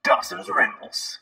Dawson's Rambles.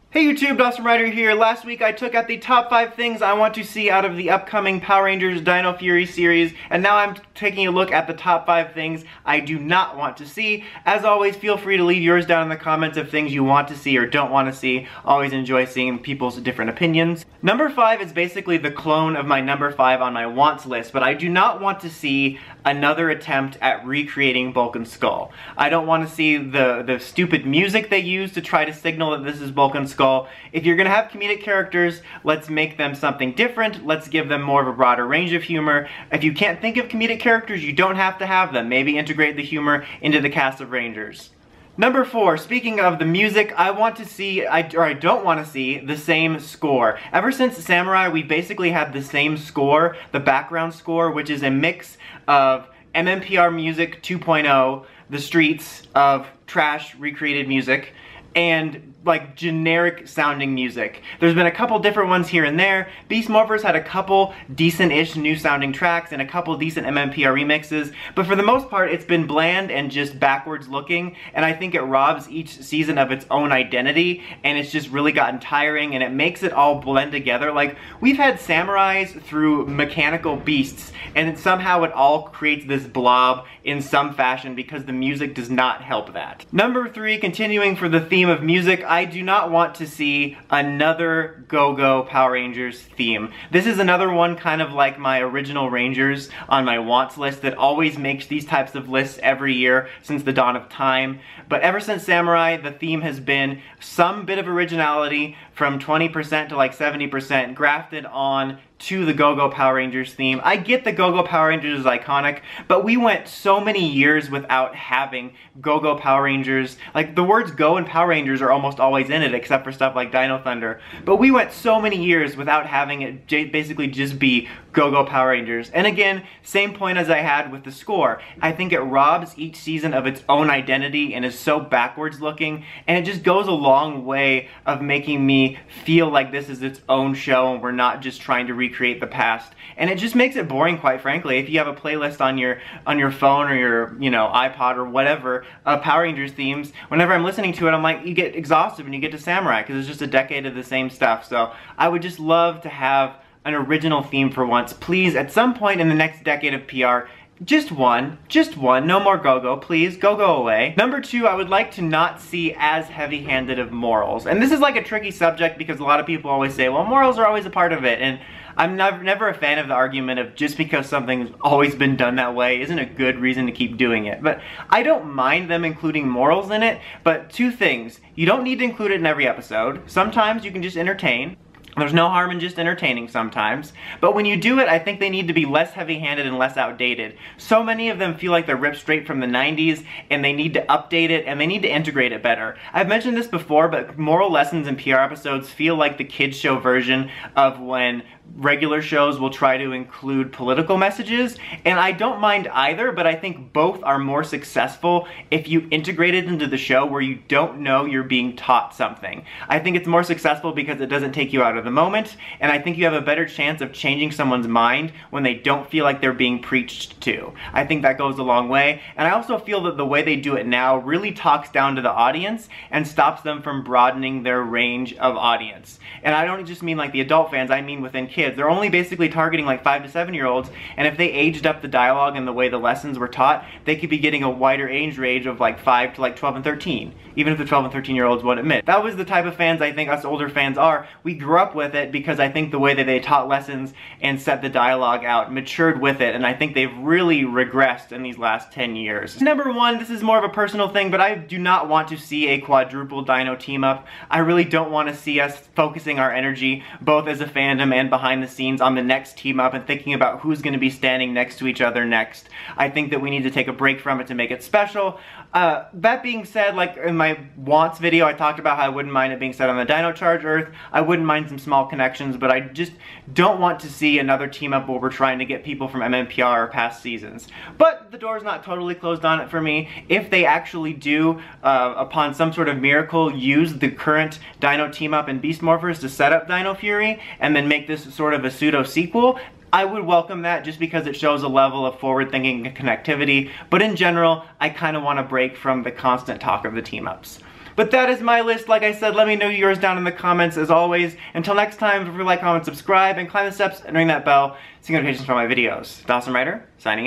Hey YouTube, Dawson Ryder here. Last week I took out the top 5 things I want to see out of the upcoming Power Rangers Dino Fury series, and now I'm taking a look at the top 5 things I do not want to see. As always, feel free to leave yours down in the comments of things you want to see or don't want to see. Always enjoy seeing people's different opinions. Number 5 is basically the clone of my number 5 on my wants list, but I do not want to see another attempt at recreating Vulcan's skull. I don't want to see the stupid music they use to try to signal that this is Vulcan's skull. If you're gonna have comedic characters, let's make them something different. Let's give them more of a broader range of humor. If you can't think of comedic characters, you don't have to have them. Maybe integrate the humor into the cast of Rangers. Number 4, speaking of the music, I want to see, I don't want to see, the same score. Ever since Samurai, we basically had the same score, the background score, which is a mix of MMPR Music 2.0, the streets of trash recreated music, and like generic sounding music. There's been a couple different ones here and there. Beast Morphers had a couple decent-ish new sounding tracks and a couple decent MMPR remixes, but for the most part it's been bland and just backwards looking, and I think it robs each season of its own identity, and it's just really gotten tiring, and it makes it all blend together. Like, we've had samurais through mechanical beasts, and somehow it all creates this blob in some fashion because the music does not help that. Number 3, continuing for the theme of music, I do not want to see another Go-Go Power Rangers theme. This is another one kind of like my original Rangers on my wants list that always makes these types of lists every year since the dawn of time. But ever since Samurai, the theme has been some bit of originality from 20% to like 70% grafted on to the Go-Go Power Rangers theme. I get the Go-Go Power Rangers is iconic, but we went so many years without having Go-Go Power Rangers. Like, the words Go and Power Rangers are almost always in it, except for stuff like Dino Thunder. But we went so many years without having it basically just be Go-Go Power Rangers. And again, same point as I had with the score. I think it robs each season of its own identity and is so backwards looking, and it just goes a long way of making me feel like this is its own show and we're not just trying to recreate the past. And it just makes it boring, quite frankly. If you have a playlist on your phone or your, you know, iPod or whatever of Power Rangers themes, whenever I'm listening to it, I'm like, you get exhausted when you get to Samurai because it's just a decade of the same stuff. So I would just love to have an original theme for once. Please, at some point in the next decade of PR, just one, no more Go-Go, please, Go-Go away. Number 2, I would like to not see as heavy-handed of morals. And this is like a tricky subject because a lot of people always say, well, morals are always a part of it. And I'm never a fan of the argument of just because something's always been done that way isn't a good reason to keep doing it. But I don't mind them including morals in it, but 2 things. You don't need to include it in every episode. Sometimes you can just entertain. There's no harm in just entertaining sometimes. But when you do it, I think they need to be less heavy-handed and less outdated. So many of them feel like they're ripped straight from the 90s, and they need to update it, and they need to integrate it better. I've mentioned this before, but moral lessons in PR episodes feel like the kids show version of when regular shows will try to include political messages, and I don't mind either, but I think both are more successful if you integrate it into the show where you don't know you're being taught something. I think it's more successful because it doesn't take you out of the moment, and I think you have a better chance of changing someone's mind when they don't feel like they're being preached to. I think that goes a long way, and I also feel that the way they do it now really talks down to the audience and stops them from broadening their range of audience. And I don't just mean like the adult fans, I mean within kids. They're only basically targeting like 5 to 7-year-olds, and if they aged up the dialogue and the way the lessons were taught, they could be getting a wider age range of like 5 to like 12 and 13, even if the 12 and 13-year-olds won't admit. That was the type of fans I think us older fans are. We grew up with it because I think the way that they taught lessons and set the dialogue out matured with it, and I think they've really regressed in these last 10 years. Number 1, this is more of a personal thing, but I do not want to see a quadruple Dino team-up. I really don't want to see us focusing our energy, both as a fandom and behind the scenes, on the next team-up and thinking about who's going to be standing next to each other next. I think that we need to take a break from it to make it special. That being said, like in my wants video, I talked about how I wouldn't mind it being set on the Dino Charge Earth. I wouldn't mind some small connections, but I just don't want to see another team-up where we're trying to get people from MMPR or past seasons. But the door's not totally closed on it for me. If they actually do, upon some sort of miracle, use the current Dino team-up and Beast Morphers to set up Dino Fury, and then make this sort of a pseudo-sequel, I would welcome that just because it shows a level of forward thinking and connectivity, but in general, I kind of want to break from the constant talk of the team-ups. But that is my list. Like I said, let me know yours down in the comments as always. Until next time, feel free to like, comment, subscribe, and climb the steps and ring that bell to see notifications for my videos. Dawson Ryder, signing out.